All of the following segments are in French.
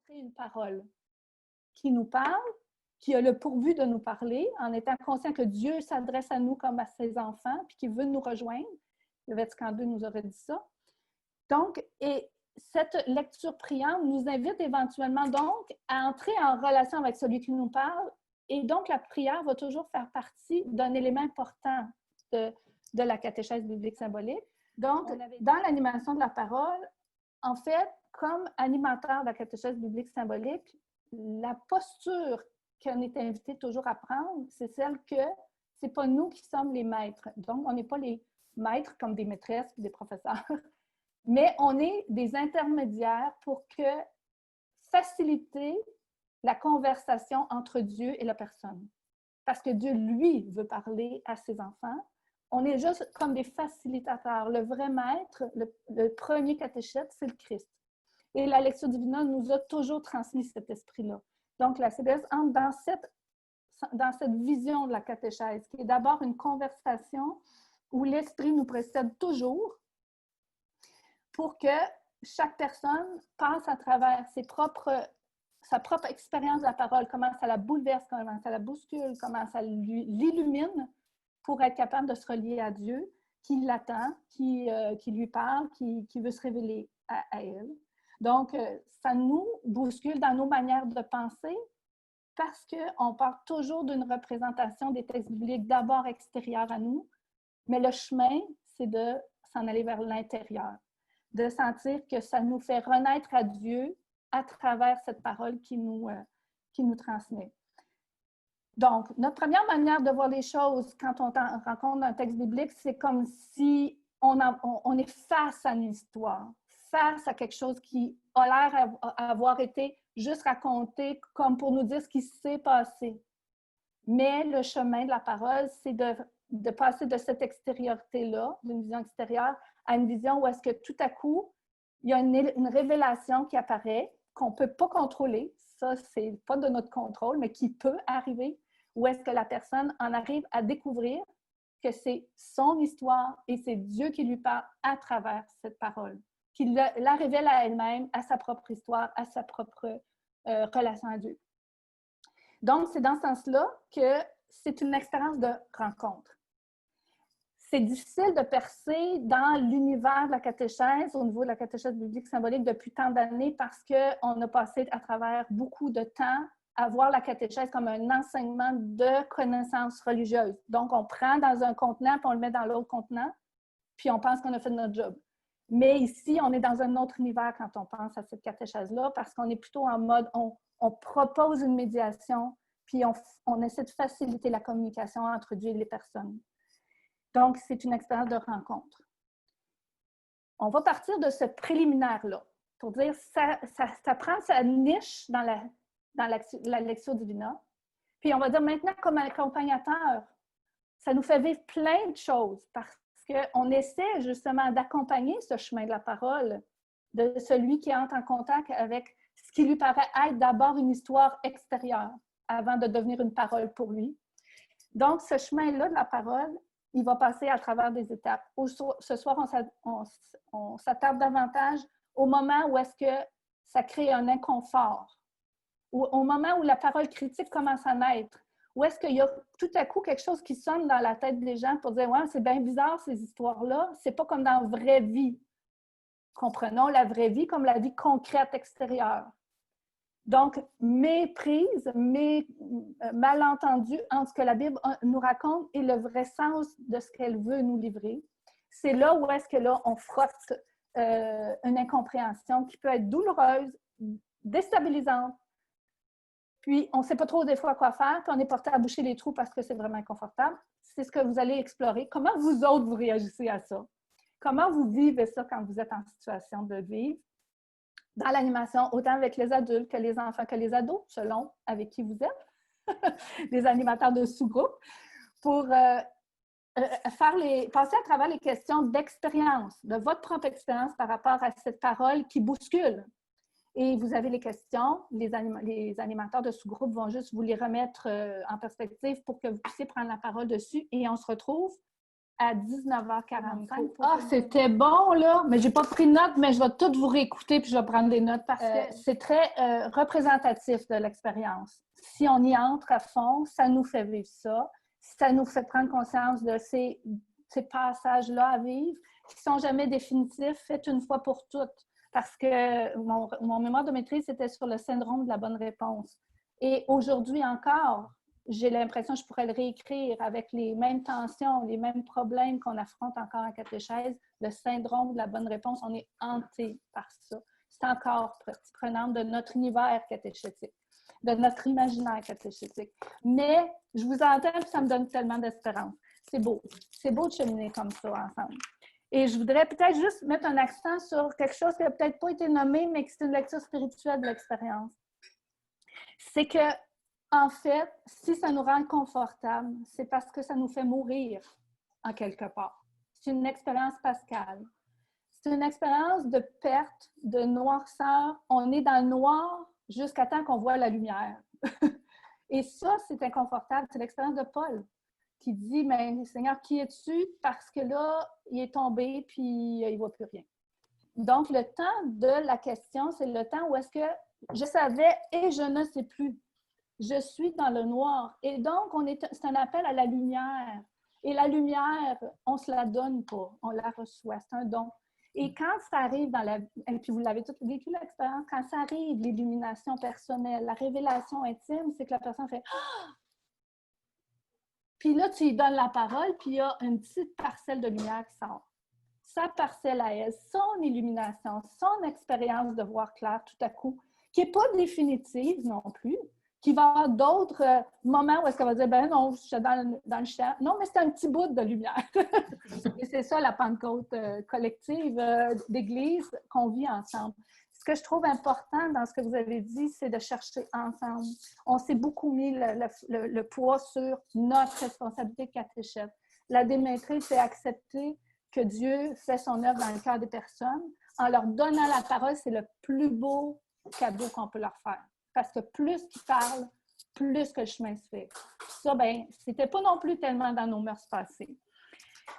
enregistrer une parole qui nous parle, qui a le pourvu de nous parler, en étant conscient que Dieu s'adresse à nous comme à ses enfants, puis qu'il veut nous rejoindre. Le Vatican II nous aurait dit ça. Donc, et cette lecture priante nous invite éventuellement donc à entrer en relation avec celui qui nous parle, et donc la prière va toujours faire partie d'un élément important de la catéchèse biblique symbolique. Donc, dans l'animation de la parole, en fait, comme animateur de la catéchèse biblique symbolique, la posture qu'on est invité toujours à prendre, c'est celle que c'est pas nous qui sommes les maîtres. Donc, on n'est pas les maîtres comme des maîtresses ou des professeurs, mais on est des intermédiaires pour que faciliter la conversation entre Dieu et la personne. Parce que Dieu, lui, veut parler à ses enfants. On est juste comme des facilitateurs. Le vrai maître, le premier catéchète, c'est le Christ. Et la lecture divina nous a toujours transmis cet esprit-là. Donc, la CBS entre dans cette vision de la catéchèse, qui est d'abord une conversation où l'esprit nous précède toujours pour que chaque personne passe à travers sa propre expérience de la parole, comment ça la bouleverse, comment ça la bouscule, comment ça l'illumine pour être capable de se relier à Dieu, qui l'attend, qui lui parle, qui veut se révéler à elle. Donc, ça nous bouscule dans nos manières de penser parce qu'on part toujours d'une représentation des textes bibliques d'abord extérieure à nous, mais le chemin, c'est de s'en aller vers l'intérieur, de sentir que ça nous fait renaître à Dieu à travers cette parole qui nous transmet. Donc, notre première manière de voir les choses quand on rencontre un texte biblique, c'est comme si on est face à une histoire, face à quelque chose qui a l'air d'avoir été juste raconté comme pour nous dire ce qui s'est passé. Mais le chemin de la parole, c'est de passer de cette extériorité-là, d'une vision extérieure, à une vision où est-ce que tout à coup, il y a une révélation qui apparaît, qu'on ne peut pas contrôler, ça, c'est pas de notre contrôle, mais qui peut arriver, où est-ce que la personne en arrive à découvrir que c'est son histoire et c'est Dieu qui lui parle à travers cette parole, qui la révèle à elle-même, à sa propre histoire, à sa propre relation à Dieu. Donc, c'est dans ce sens-là que c'est une expérience de rencontre. C'est difficile de percer dans l'univers de la catéchèse, au niveau de la catéchèse biblique symbolique depuis tant d'années parce qu'on a passé à travers beaucoup de temps à voir la catéchèse comme un enseignement de connaissances religieuses. Donc, on prend dans un contenant, puis on le met dans l'autre contenant, puis on pense qu'on a fait notre job. Mais ici, on est dans un autre univers quand on pense à cette catéchèse-là parce qu'on est plutôt en mode, on propose une médiation, puis on essaie de faciliter la communication entre Dieu et les personnes. Donc, c'est une expérience de rencontre. On va partir de ce préliminaire-là pour dire ça prend sa niche dans la lecture divina. Puis on va dire maintenant, comme accompagnateur, ça nous fait vivre plein de choses parce qu'on essaie justement d'accompagner ce chemin de la parole de celui qui entre en contact avec ce qui lui paraît être d'abord une histoire extérieure avant de devenir une parole pour lui. Donc, ce chemin-là de la parole, il va passer à travers des étapes. Ce soir, on s'attarde davantage au moment où est-ce que ça crée un inconfort, ou au moment où la parole critique commence à naître, où est-ce qu'il y a tout à coup quelque chose qui sonne dans la tête des gens pour dire « Ouais, c'est bien bizarre ces histoires-là, c'est pas comme dans la vraie vie. » Comprenons la vraie vie comme la vie concrète extérieure. Donc, méprise, malentendu entre ce que la Bible nous raconte et le vrai sens de ce qu'elle veut nous livrer. C'est là où est-ce que là, on frotte une incompréhension qui peut être douloureuse, déstabilisante, puis on ne sait pas trop des fois quoi faire, puis on est porté à boucher les trous parce que c'est vraiment inconfortable. C'est ce que vous allez explorer. Comment vous autres, vous réagissez à ça? Comment vous vivez ça quand vous êtes en situation de vivre? Dans l'animation, autant avec les adultes que les enfants, que les ados, selon avec qui vous êtes, des animateurs de sous-groupe, pour passer à travers les questions d'expérience, de votre propre expérience par rapport à cette parole qui bouscule. Et vous avez les questions, les animateurs de sous-groupe vont juste vous les remettre en perspective pour que vous puissiez prendre la parole dessus et on se retrouve à 19h45. Ah, c'était bon, là! Mais j'ai pas pris de notes, mais je vais tout vous réécouter puis je vais prendre des notes parce que C'est très représentatif de l'expérience. Si on y entre à fond, ça nous fait vivre ça. Ça nous fait prendre conscience de ces passages-là à vivre qui ne sont jamais définitifs, faits une fois pour toutes. Parce que mon mémoire de maîtrise, c'était sur le syndrome de la bonne réponse. Et aujourd'hui encore, j'ai l'impression que je pourrais le réécrire avec les mêmes tensions, les mêmes problèmes qu'on affronte encore en catéchèse. Le syndrome de la bonne réponse, on est hanté par ça. C'est encore prenant de notre univers catéchétique, de notre imaginaire catéchétique. Mais je vous entends et ça me donne tellement d'espérance. C'est beau. C'est beau de cheminer comme ça ensemble. Et je voudrais peut-être juste mettre un accent sur quelque chose qui n'a peut-être pas été nommé, mais qui est une lecture spirituelle de l'expérience. C'est que en fait, si ça nous rend confortable, c'est parce que ça nous fait mourir en quelque part. C'est une expérience pascale. C'est une expérience de perte, de noirceur. On est dans le noir jusqu'à temps qu'on voit la lumière. Et ça, c'est inconfortable. C'est l'expérience de Paul qui dit, mais Seigneur, qui es-tu? Parce que là, il est tombé puis il ne voit plus rien. Donc, le temps de la question, c'est le temps où est-ce que je savais et je ne sais plus. Je suis dans le noir. Et donc, c'est un appel à la lumière. Et la lumière, on ne se la donne pas, on la reçoit, c'est un don. Et quand ça arrive et puis vous l'avez tous vécu l'expérience, quand ça arrive, l'illumination personnelle, la révélation intime, c'est que la personne fait ah! Puis là, tu lui donnes la parole, puis il y a une petite parcelle de lumière qui sort. Sa parcelle à elle, son illumination, son expérience de voir clair tout à coup, qui n'est pas définitive non plus, qui va avoir d'autres moments où est-ce qu'elle va dire, ben non, je suis dans le champ. Non, mais c'est un petit bout de lumière. Et c'est ça la Pentecôte collective d'Église qu'on vit ensemble. Ce que je trouve important dans ce que vous avez dit, c'est de chercher ensemble. On s'est beaucoup mis le poids sur notre responsabilité catéchète. La démaîtrise, c'est accepter que Dieu fait son œuvre dans le cœur des personnes. En leur donnant la parole, c'est le plus beau cadeau qu'on peut leur faire. Parce que plus qu'ils parlent, plus que le chemin se fait. Ça, ben, c'était pas non plus tellement dans nos mœurs passées.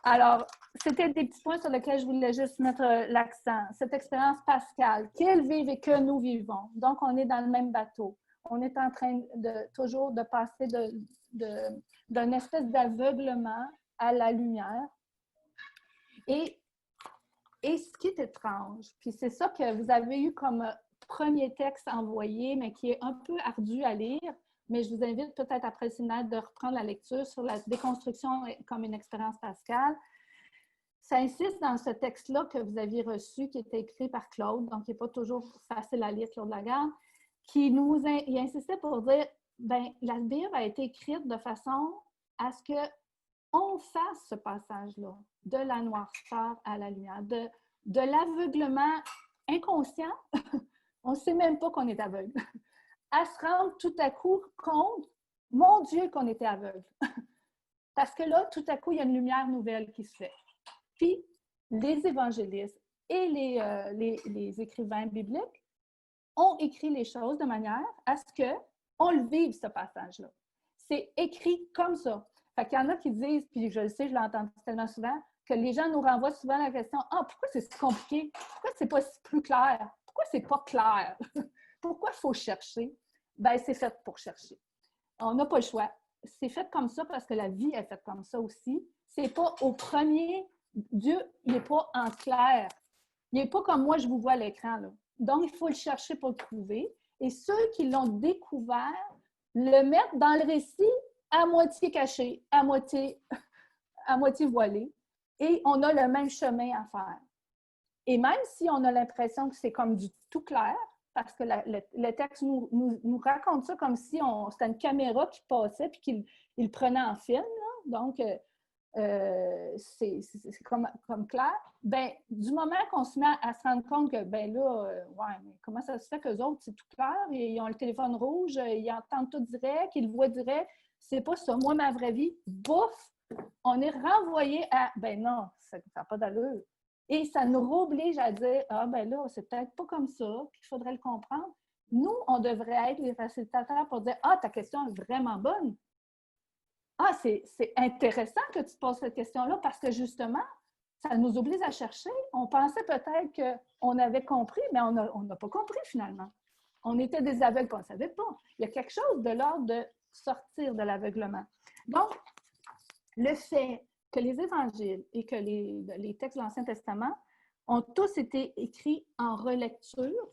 Alors, c'était des petits points sur lesquels je voulais juste mettre l'accent. Cette expérience pascale, qu'ils vivent et que nous vivons. Donc, on est dans le même bateau. On est en train toujours de passer d'un espèce d'aveuglement à la lumière. Et ce qui est étrange, puis c'est ça que vous avez eu comme premier texte envoyé, mais qui est un peu ardu à lire, mais je vous invite peut-être après le séminaire de reprendre la lecture sur la déconstruction comme une expérience pascale. Ça insiste dans ce texte-là que vous aviez reçu, qui était écrit par Claude, donc il n'est pas toujours facile à lire, Claude Lagarde, il insistait pour dire, bien, la Bible a été écrite de façon à ce qu'on fasse ce passage-là, de la noirceur à la lumière, de l'aveuglement inconscient, on ne sait même pas qu'on est aveugle, à se rendre tout à coup compte, mon Dieu, qu'on était aveugle. Parce que là, tout à coup, il y a une lumière nouvelle qui se fait. Puis, les évangélistes et les écrivains bibliques ont écrit les choses de manière à ce qu'on le vive, ce passage-là. C'est écrit comme ça. Fait qu'il y en a qui disent, puis je le sais, je l'entends tellement souvent, que les gens nous renvoient souvent la question « Ah, pourquoi c'est si compliqué? Pourquoi c'est pas plus clair? Pourquoi c'est pas clair? Pourquoi il faut chercher? » Bien, c'est fait pour chercher. On n'a pas le choix. C'est fait comme ça parce que la vie est faite comme ça aussi. C'est pas au premier... Dieu, il n'est pas en clair. Il n'est pas comme moi, je vous vois à l'écran, là. Donc, il faut le chercher pour le trouver. Et ceux qui l'ont découvert, le mettent dans le récit à moitié caché, à moitié voilé. Et on a le même chemin à faire. Et même si on a l'impression que c'est comme du tout clair, parce que le texte nous raconte ça comme si c'était une caméra qui passait puis qu'il le prenait en film, là. Donc, c'est comme clair. Bien, du moment qu'on se met à se rendre compte que, bien là, ouais, mais comment ça se fait qu'eux autres, c'est tout clair, ils ont le téléphone rouge, ils entendent tout direct, ils le voient direct, c'est pas ça. Moi, ma vraie vie, bouf, on est renvoyé à, ben non, ça n'a pas d'allure. Et ça nous oblige à dire, ah ben là, c'est peut-être pas comme ça, puis il faudrait le comprendre. Nous, on devrait être les facilitateurs pour dire, ah, ta question est vraiment bonne. Ah, c'est intéressant que tu te poses cette question-là parce que justement, ça nous oblige à chercher. On pensait peut-être qu'on avait compris, mais on n'a pas compris finalement. On était des aveugles, on ne savait pas. Il y a quelque chose de l'ordre de sortir de l'aveuglement. Donc, le fait que les évangiles et que les textes de l'Ancien Testament ont tous été écrits en relecture,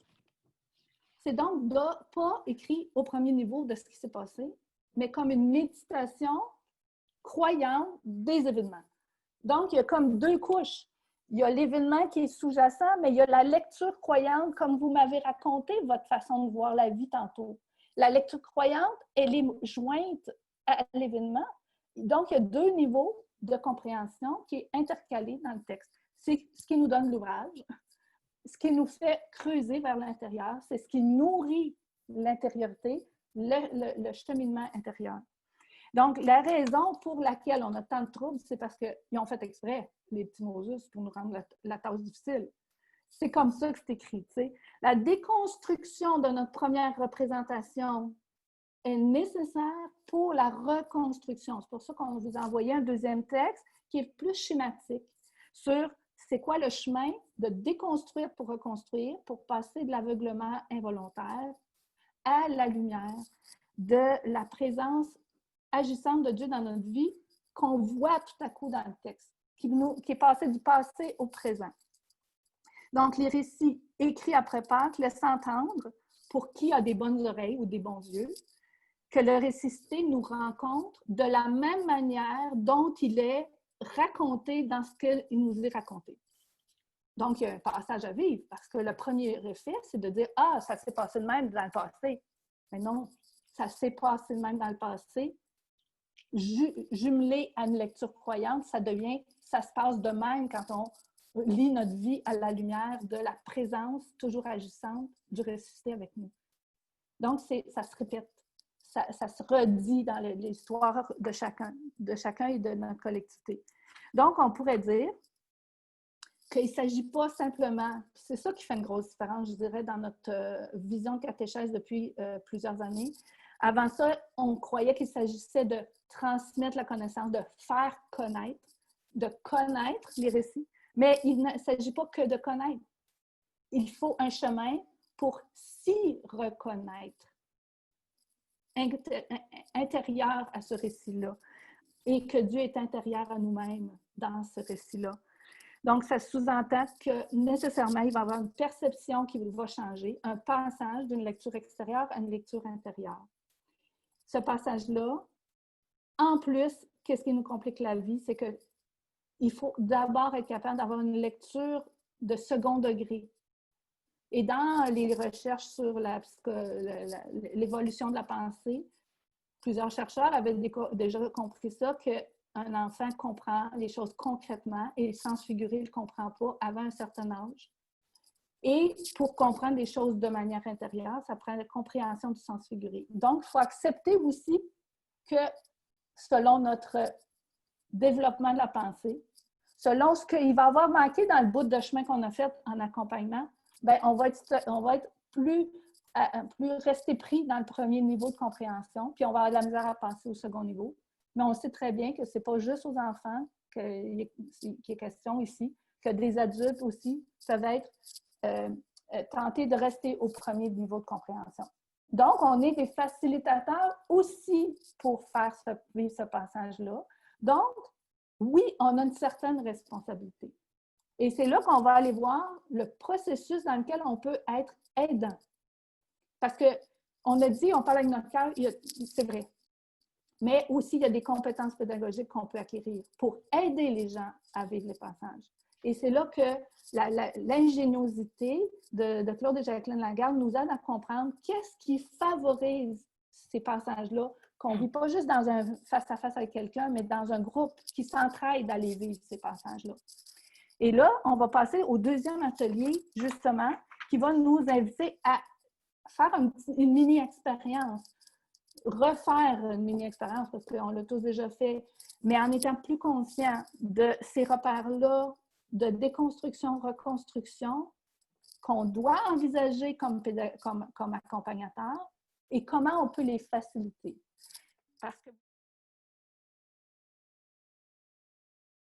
c'est donc pas écrit au premier niveau de ce qui s'est passé, mais comme une méditation croyante des événements. Donc, il y a comme deux couches. Il y a l'événement qui est sous-jacent, mais il y a la lecture croyante, comme vous m'avez raconté votre façon de voir la vie tantôt. La lecture croyante, elle est jointe à l'événement. Donc, il y a deux niveaux de compréhension qui est intercalé dans le texte. C'est ce qui nous donne l'ouvrage, ce qui nous fait creuser vers l'intérieur, c'est ce qui nourrit l'intériorité, le cheminement intérieur. Donc, la raison pour laquelle on a tant de troubles, c'est parce qu'ils ont fait exprès, les petits Moses, pour nous rendre la tâche difficile. C'est comme ça que c'est écrit. T'sais. La déconstruction de notre première représentation est nécessaire pour la reconstruction. C'est pour ça qu'on vous a envoyé un deuxième texte qui est plus schématique sur c'est quoi le chemin de déconstruire pour reconstruire, pour passer de l'aveuglement involontaire à la lumière de la présence agissante de Dieu dans notre vie qu'on voit tout à coup dans le texte, qui est passé du passé au présent. Donc, les récits écrits après Pâques laissent entendre, pour qui a des bonnes oreilles ou des bons yeux, que le récité nous rencontre de la même manière dont il est raconté dans ce qu'il nous est raconté. Donc, il y a un passage à vivre, parce que le premier effet, c'est de dire « Ah, ça s'est passé de même dans le passé. » Mais non, ça s'est passé de même dans le passé. Jumelé à une lecture croyante, ça se passe de même quand on lit notre vie à la lumière de la présence toujours agissante du ressuscité avec nous. Donc, ça se répète, ça se redit dans l'histoire de chacun et de notre collectivité. Donc, on pourrait dire qu'il ne s'agit pas simplement, c'est ça qui fait une grosse différence, je dirais, dans notre vision de catéchèse depuis plusieurs années. Avant ça, on croyait qu'il s'agissait de transmettre la connaissance, de faire connaître, de connaître les récits, mais il ne s'agit pas que de connaître. Il faut un chemin pour s'y reconnaître, intérieur à ce récit-là, et que Dieu est intérieur à nous-mêmes dans ce récit-là. Donc, ça sous-entend que nécessairement, il va y avoir une perception qui va changer, un passage d'une lecture extérieure à une lecture intérieure. Ce passage-là, en plus, qu'est-ce qui nous complique la vie, c'est qu'il faut d'abord être capable d'avoir une lecture de second degré. Et dans les recherches sur l'évolution de la pensée, plusieurs chercheurs avaient déjà compris ça, qu'un enfant comprend les choses concrètement et le sens figuré ne le comprend pas avant un certain âge. Et pour comprendre les choses de manière intérieure, ça prend la compréhension du sens figuré. Donc, il faut accepter aussi que selon notre développement de la pensée, selon ce qu'il va avoir manqué dans le bout de chemin qu'on a fait en accompagnement, bien, on va être plus rester pris dans le premier niveau de compréhension, puis on va avoir de la misère à passer au second niveau. Mais on sait très bien que ce n'est pas juste aux enfants qu'il est question ici, que des adultes aussi peuvent être tentés de rester au premier niveau de compréhension. Donc, on est des facilitateurs aussi pour faire vivre ce passage-là. Donc, oui, on a une certaine responsabilité. Et c'est là qu'on va aller voir le processus dans lequel on peut être aidant. Parce qu'on a dit, on parle avec notre cœur, c'est vrai. Mais aussi, il y a des compétences pédagogiques qu'on peut acquérir pour aider les gens à vivre les passages. Et c'est là que l'ingéniosité de Claude et Jacqueline Lagarde nous aide à comprendre qu'est-ce qui favorise ces passages-là, qu'on ne vit pas juste dans un face-à-face avec quelqu'un, mais dans un groupe qui s'entraide à aller vivre ces passages-là. Et là, on va passer au deuxième atelier, justement, qui va nous inviter à faire une mini-expérience, refaire une mini-expérience, parce qu'on l'a tous déjà fait, mais en étant plus conscient de ces repères-là, de déconstruction, reconstruction, qu'on doit envisager comme accompagnateur et comment on peut les faciliter. Parce que